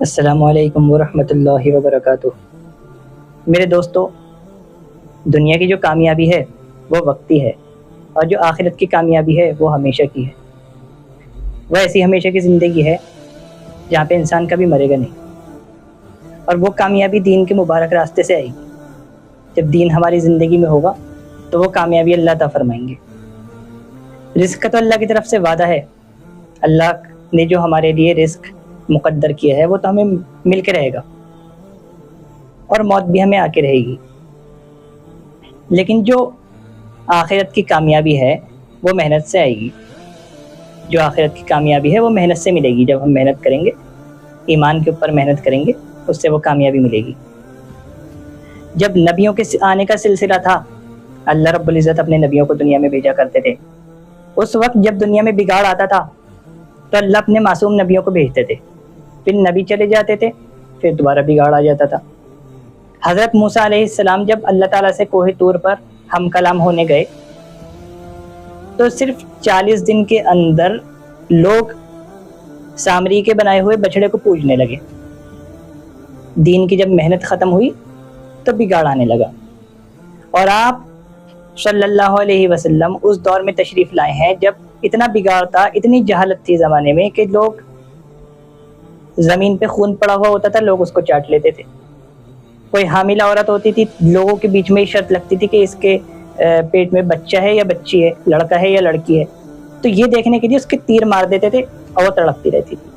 السلام علیکم ورحمۃ اللہ وبرکاتہ۔ میرے دوستو، دنیا کی جو کامیابی ہے وہ وقتی ہے، اور جو آخرت کی کامیابی ہے وہ ہمیشہ کی ہے۔ وہ ایسی ہمیشہ کی زندگی ہے جہاں پہ انسان کبھی مرے گا نہیں، اور وہ کامیابی دین کے مبارک راستے سے آئے گی۔ جب دین ہماری زندگی میں ہوگا تو وہ کامیابی اللہ عطا فرمائیں گے۔ رزق کا تو اللہ کی طرف سے وعدہ ہے، اللہ نے جو ہمارے لیے رزق مقدر کیا ہے وہ تو ہمیں مل کے رہے گا، اور موت بھی ہمیں آ کے رہے گی۔ لیکن جو آخرت کی کامیابی ہے وہ محنت سے آئے گی۔ جو آخرت کی کامیابی ہے وہ محنت سے ملے گی۔ جب ہم محنت کریں گے، ایمان کے اوپر محنت کریں گے، اس سے وہ کامیابی ملے گی۔ جب نبیوں کے آنے کا سلسلہ تھا، اللہ رب العزت اپنے نبیوں کو دنیا میں بھیجا کرتے تھے۔ اس وقت جب دنیا میں بگاڑ آتا تھا تو اللہ اپنے معصوم نبیوں کو بھیجتے تھے، پھر نبی چلے جاتے تھے، پھر دوبارہ بگاڑ آ جاتا تھا۔ حضرت موسیٰ علیہ السلام جب اللہ تعالیٰ سے کوہ طور پر ہم کلام ہونے گئے تو صرف 40 دن کے اندر لوگ سامری کے بنائے ہوئے بچڑے کو پوجنے لگے۔ دین کی جب محنت ختم ہوئی تو بگاڑ آنے لگا، اور آپ صلی اللہ علیہ وسلم اس دور میں تشریف لائے ہیں جب اتنا بگاڑ تھا، اتنی جہالت تھی زمانے میں کہ لوگ زمین پہ خون پڑا ہوا ہوتا تھا، لوگ اس کو چاٹ لیتے تھے۔ کوئی حاملہ عورت ہوتی تھی، لوگوں کے بیچ میں شرط لگتی تھی کہ اس کے پیٹ میں بچہ ہے یا بچی ہے، لڑکا ہے یا لڑکی ہے، تو یہ دیکھنے کے لیے اس کے تیر مار دیتے تھے اور وہ تڑپتی رہتی تھی۔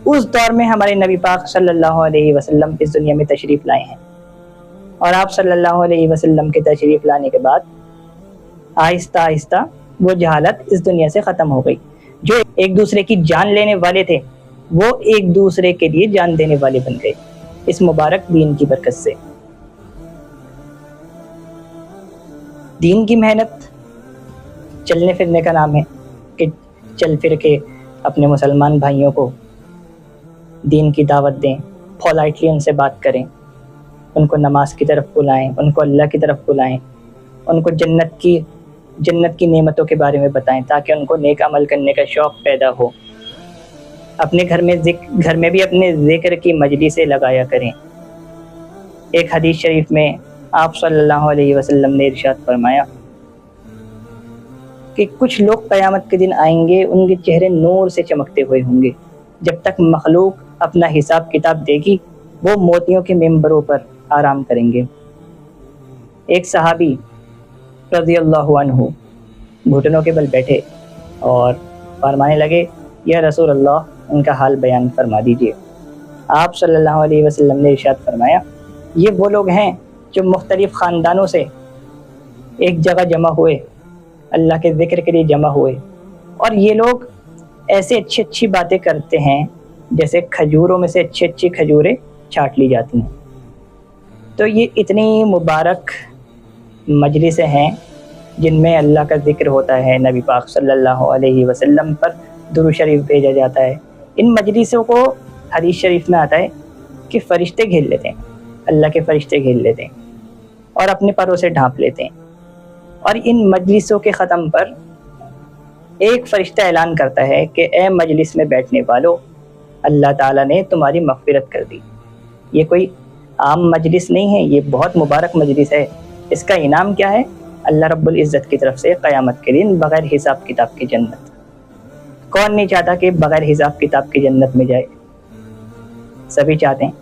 اس دور میں ہمارے نبی پاک صلی اللہ علیہ وسلم اس دنیا میں تشریف لائے ہیں، اور آپ صلی اللہ علیہ وسلم کے تشریف لانے کے بعد آہستہ آہستہ وہ جہالت اس دنیا سے ختم ہو گئی۔ جو ایک دوسرے کی جان لینے والے تھے وہ ایک دوسرے کے لیے جان دینے والے بن گئے، اس مبارک دین کی برکت سے۔ دین کی محنت چلنے پھرنے کا نام ہے، کہ چل پھر کے اپنے مسلمان بھائیوں کو دین کی دعوت دیں، پولائٹلی ان سے بات کریں، ان کو نماز کی طرف بلائیں، ان کو اللہ کی طرف بلائیں، ان کو جنت کی نعمتوں کے بارے میں بتائیں، تاکہ ان کو نیک عمل کرنے کا شوق پیدا ہو۔ اپنے گھر میں بھی اپنے ذکر کی مجلسیں لگایا کریں۔ ایک حدیث شریف میں آپ صلی اللہ علیہ وسلم نے ارشاد فرمایا کہ کچھ لوگ قیامت کے دن آئیں گے، ان کے چہرے نور سے چمکتے ہوئے ہوں گے۔ جب تک مخلوق اپنا حساب کتاب دے گی، وہ موتیوں کے ممبروں پر آرام کریں گے۔ ایک صحابی رضی اللہ عنہ گھٹنوں کے بل بیٹھے اور فرمانے لگے، یا رسول اللہ، ان کا حال بیان فرما دیجیے۔ آپ صلی اللہ علیہ وسلم نے ارشاد فرمایا، یہ وہ لوگ ہیں جو مختلف خاندانوں سے ایک جگہ جمع ہوئے، اللہ کے ذکر کے لیے جمع ہوئے، اور یہ لوگ ایسے اچھی باتیں کرتے ہیں جیسے کھجوروں میں سے اچھی کھجوریں چھانٹ لی جاتی ہیں۔ تو یہ اتنی مبارک مجلسیں ہیں جن میں اللہ کا ذکر ہوتا ہے، نبی پاک صلی اللہ علیہ وسلم پر درود شریف بھیجا جاتا ہے۔ ان مجلسوں کو حدیث شریف میں آتا ہے کہ فرشتے گھیر لیتے ہیں، اللہ کے فرشتے گھیر لیتے ہیں اور اپنے پروں سے ڈھانپ لیتے ہیں، اور ان مجلسوں کے ختم پر ایک فرشتہ اعلان کرتا ہے کہ اے مجلس میں بیٹھنے والو، اللہ تعالیٰ نے تمہاری مغفرت کر دی۔ یہ کوئی عام مجلس نہیں ہے، یہ بہت مبارک مجلس ہے۔ اس کا انعام کیا ہے؟ اللہ رب العزت کی طرف سے قیامت کے دن بغیر حساب کتاب کی جنت۔ کون نہیں چاہتا کہ بغیر حساب کتاب کی جنت میں جائے؟ سبھی چاہتے ہیں۔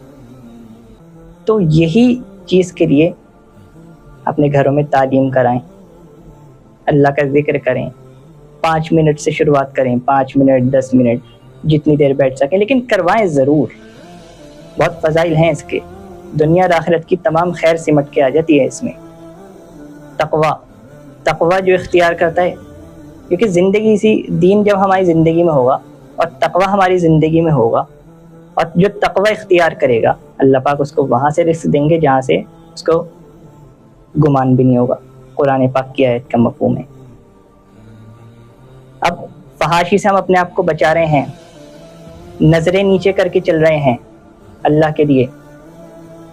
تو یہی چیز کے لیے اپنے گھروں میں تعلیم کرائیں، اللہ کا ذکر کریں، 5 منٹ سے شروعات کریں، 5 منٹ 10 منٹ جتنی دیر بیٹھ سکیں، لیکن کروائیں ضرور۔ بہت فضائل ہیں اس کے، دنیا اور آخرت کی تمام خیر سمٹ کے آ جاتی ہے اس میں۔ تقوی جو اختیار کرتا ہے، کیونکہ دین جب ہماری زندگی میں ہوگا اور تقوی ہماری زندگی میں ہوگا، اور جو تقوی اختیار کرے گا اللہ پاک اس کو وہاں سے رزق دیں گے جہاں سے اس کو گمان بھی نہیں ہوگا۔ قرآن پاک کی آیت کا مفہوم ہے۔ اب فحاشی سے ہم اپنے آپ کو بچا رہے ہیں، نظریں نیچے کر کے چل رہے ہیں اللہ کے لیے۔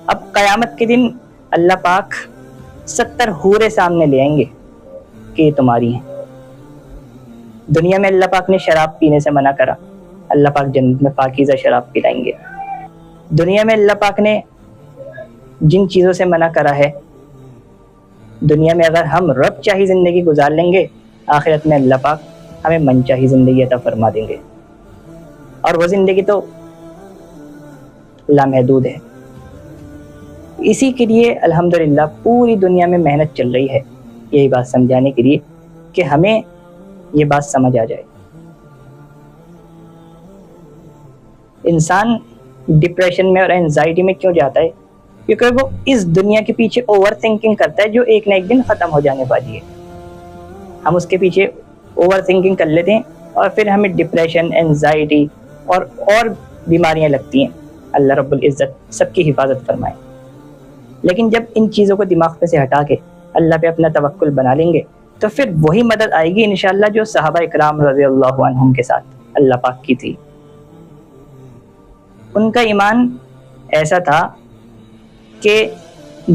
اب قیامت کے دن اللہ پاک 70 حوریں سامنے لے آئیں گے کہ یہ تمہاری ہیں۔ دنیا میں اللہ پاک نے شراب پینے سے منع کرا، اللہ پاک جنت میں پاکیزہ شراب پلائیں گے۔ دنیا میں اللہ پاک نے جن چیزوں سے منع کرا ہے، دنیا میں اگر ہم رب چاہی زندگی گزار لیں گے، آخرت میں اللہ پاک ہمیں من چاہی زندگی عطا فرما دیں گے، اور وہ زندگی تو لامحدود ہے۔ اسی کے لیے الحمدللہ پوری دنیا میں محنت چل رہی ہے، یہی بات سمجھانے کے لیے کہ ہمیں یہ بات سمجھ آ جائے۔ انسان ڈپریشن میں اور انزائٹی میں کیوں جاتا ہے؟ کیونکہ وہ اس دنیا کے پیچھے اوور تھنکنگ کرتا ہے جو ایک نہ ایک دن ختم ہو جانے والی ہے۔ ہم اس کے پیچھے اوور تھنکنگ کر لیتے ہیں اور پھر ہمیں ڈپریشن، انزائٹی اور بیماریاں لگتی ہیں۔ اللہ رب العزت سب کی حفاظت فرمائے۔ لیکن جب ان چیزوں کو دماغ پہ سے ہٹا کے اللہ پہ اپنا توکل بنا لیں گے تو پھر وہی مدد آئے گی انشاءاللہ جو صحابہ اکرام رضی اللہ عنہم کے ساتھ اللہ پاک کی تھی۔ ان کا ایمان ایسا تھا کہ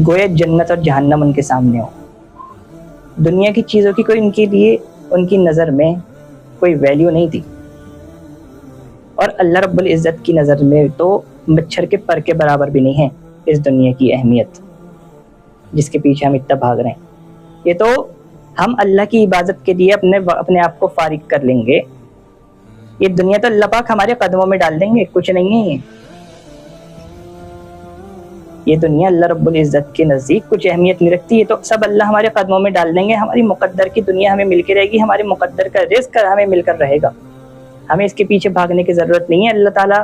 گویا جنت اور جہنم ان کے سامنے ہو، دنیا کی چیزوں کی کوئی ان کے لیے ان کی نظر میں کوئی ویلیو نہیں تھی، اور اللہ رب العزت کی نظر میں تو مچھر کے پر کے برابر بھی نہیں ہے اس دنیا کی اہمیت جس کے پیچھے ہم اتنا بھاگ رہے ہیں۔ یہ تو ہم اللہ کی عبادت کے لیے اپنے آپ کو فارغ کر لیں گے، یہ دنیا تو اللہ پاک ہمارے قدموں میں ڈال دیں گے، کچھ نہیں ہے یہ دنیا اللہ رب العزت کے نزدیک کچھ اہمیت نہیں رکھتی، یہ تو سب اللہ ہمارے قدموں میں ڈال دیں گے۔ ہماری مقدر کی دنیا ہمیں مل کے رہے گی، ہمارے مقدر کا رزق ہمیں مل کر رہے گا، ہمیں اس کے پیچھے بھاگنے کی ضرورت نہیں ہے۔ اللہ تعالیٰ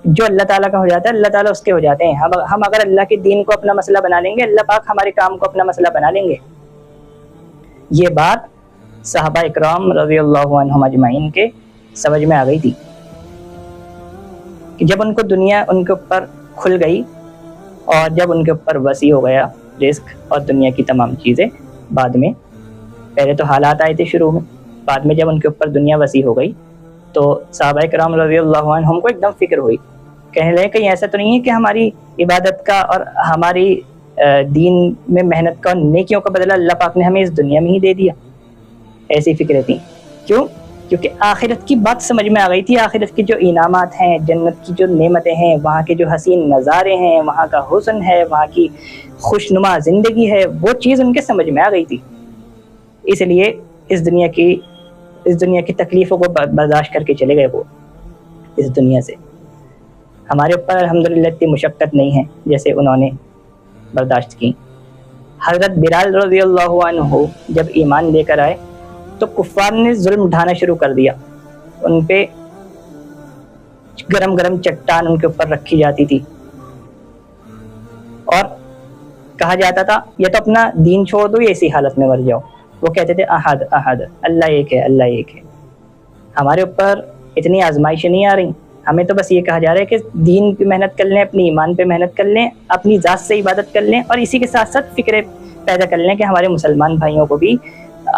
جو اللہ تعالیٰ کا ہو جاتا ہے اللہ تعالیٰ اس کے ہو جاتے ہیں۔ ہم اگر اللہ کے دین کو اپنا مسئلہ بنا لیں گے، اللہ پاک ہمارے کام کو اپنا مسئلہ بنا لیں گے۔ یہ بات صحابہ اکرام رضی اللہ عنہم اجمعین کے سمجھ میں آ گئی تھی کہ جب ان کو دنیا ان کے اوپر کھل گئی اور جب ان کے اوپر وسیع ہو گیا رزق اور دنیا کی تمام چیزیں، بعد میں پہلے تو حالات آئے تھے شروع میں، بعد میں جب ان کے اوپر دنیا وسیع ہو گئی تو صحابہ کرام رضی اللہ عنہم کو ایک دم فکر ہوئی، کہنے لگے کہیں ایسا تو نہیں ہے کہ ہماری عبادت کا اور ہماری دین میں محنت کا اور نیکیوں کا بدلہ اللہ پاک نے ہمیں اس دنیا میں ہی دے دیا۔ ایسی فکریں تھیں۔ کیوں؟ کیونکہ آخرت کی بات سمجھ میں آ گئی تھی، آخرت کے جو انعامات ہیں، جنت کی جو نعمتیں ہیں، وہاں کے جو حسین نظارے ہیں، وہاں کا حسن ہے، وہاں کی خوشنما زندگی ہے، وہ چیز ان کے سمجھ میں آ گئی تھی۔ اس لیے اس دنیا کی تکلیفوں کو برداشت کر کے چلے گئے وہ اس دنیا سے۔ ہمارے اوپر الحمدللہ اتنی مشقت نہیں ہے جیسے انہوں نے برداشت کی۔ حضرت بلال رضی اللہ عنہ جب ایمان لے کر آئے تو کفار نے ظلم ڈھانا شروع کر دیا، ان پہ گرم گرم چٹان ان کے اوپر رکھی جاتی تھی اور کہا جاتا تھا یا تو اپنا دین چھوڑ دو یا اسی حالت میں مر جاؤ۔ وہ کہتے تھے احد احد، اللہ ایک ہے، اللہ ایک ہے۔ ہمارے اوپر اتنی آزمائشیں نہیں آ رہی، ہمیں تو بس یہ کہا جا رہا ہے کہ دین پہ محنت کر لیں، اپنی ایمان پہ محنت کر لیں، اپنی ذات سے عبادت کر لیں، اور اسی کے ساتھ ساتھ فکریں پیدا کر لیں کہ ہمارے مسلمان بھائیوں کو بھی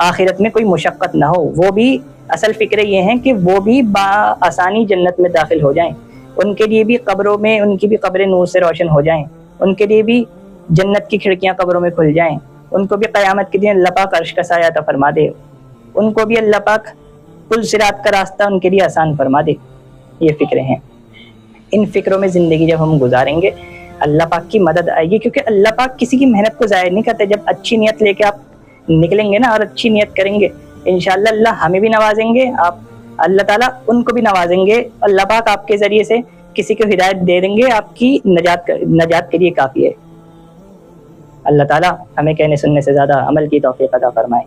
آخرت میں کوئی مشقت نہ ہو، وہ بھی اصل فکریں یہ ہیں کہ وہ بھی بآسانی جنت میں داخل ہو جائیں، ان کے لیے بھی قبروں میں ان کی بھی قبریں نور سے روشن ہو جائیں، ان کے لیے بھی جنت کی کھڑکیاں قبروں میں کھل جائیں، ان کو بھی قیامت کے دن اللہ پاک عرش کا سایہ عطا فرما دے، ان کو بھی اللہ پاک پل صراط کا راستہ ان کے لیے آسان فرما دے۔ یہ فکریں ہیں، ان فکروں میں زندگی جب ہم گزاریں گے اللہ پاک کی مدد آئے گی، کیونکہ اللہ پاک کسی کی محنت کو ضائع نہیں کرتے۔ جب اچھی نیت لے کے آپ نکلیں گے نا اور اچھی نیت کریں گے، انشاءاللہ اللہ ہمیں بھی نوازیں گے، اللہ تعالیٰ ان کو بھی نوازیں گے، اللہ پاک آپ کے ذریعے سے کسی کو ہدایت دے دیں گے، آپ کی نجات کے لیے کافی ہے۔ اللہ تعالیٰ ہمیں کہنے سننے سے زیادہ عمل کی توفیق عطا فرمائے۔